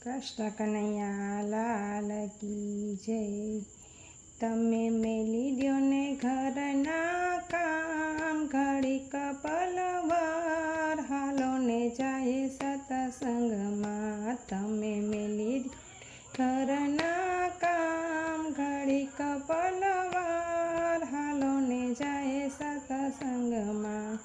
કૃષ્ણ કનૈયા લાલ કી જય। તમે મેલી દ્યો ને ઘરના કામ, ઘડીક પલવાર હાલો ને જાય સત્સંગમાં। તમે મેલી દ્યો ઘરના કામ, ઘડીક પલવાર હાલો ને જાય સત્સંગમાં।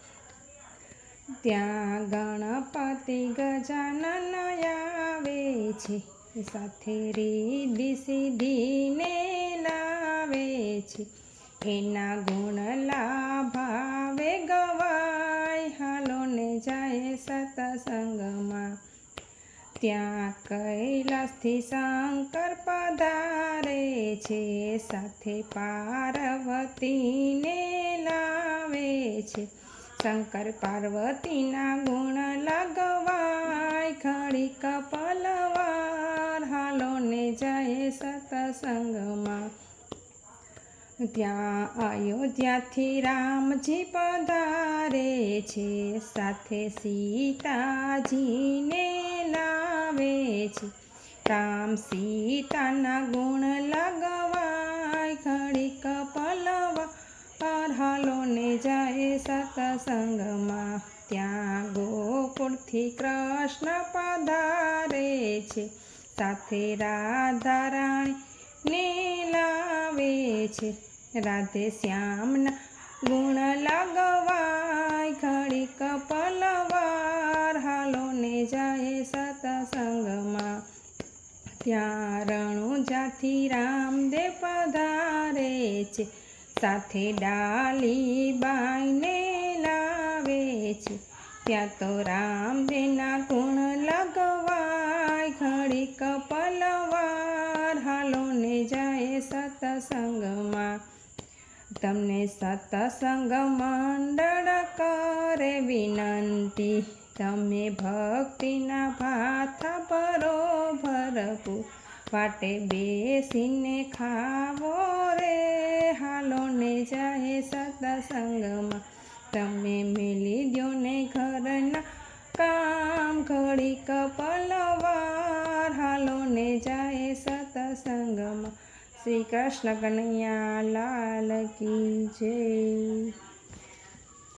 ત્યાં ગણપતિ ગજાનન આવે છે, સાથે રીધિ સિદ્ધિને લાવે છે। એના ગુણ લાભાવે ગવાય હાલો ને જાય સત્સંગમાં। ત્યાં કૈલાસથી શંકર પધારે છે, સાથે પાર્વતીને લાવે છે। શંકર પાર્વતીના ગુણ લગવાય, ઘડીક પલવાર હાલો ને જાય સત્સંગમાં। ત્યાં અયોધ્યાથી રામજી પધારે છે, સાથે સીતાજીને લાવે છે। રામ સીતાના ગુણ લગવાય, ઘડીક પલવાર હાલો ને જાય સત્સંગમાં। ત્યાં ગોકુળથી કૃષ્ણ પધારે છે, સાથે રાધા રાણીને લાવે છે। રાધે શ્યામના ગુણ લગવાય, ઘડીક પલવાર હાલો ને જાય સત્સંગમાં। ત્યાં રણુજાથી રામદેવ પધારે છે, સાથે ડાલીબાઈને લાવે છે। ત્યાં તો રામદેવના ગુણ લગવાય, ઘડીક પલવાર હાલો ને જાય સત્સંગમાં। તમને સત્સંગ મંડળ કરે વિનંતી, તમે ભક્તિના ભાથા ભરો ભરપૂર। વાટે બેસીને ખાવો રે હાલો ને જાય સત્સંગમાં। તમે મેલી દ્યો ને ઘરના કામ, ઘડીક પલવાર હાલો ને જાય સત્સંગમાં। શ્રી કૃષ્ણ કનૈયા લાલ કી જય।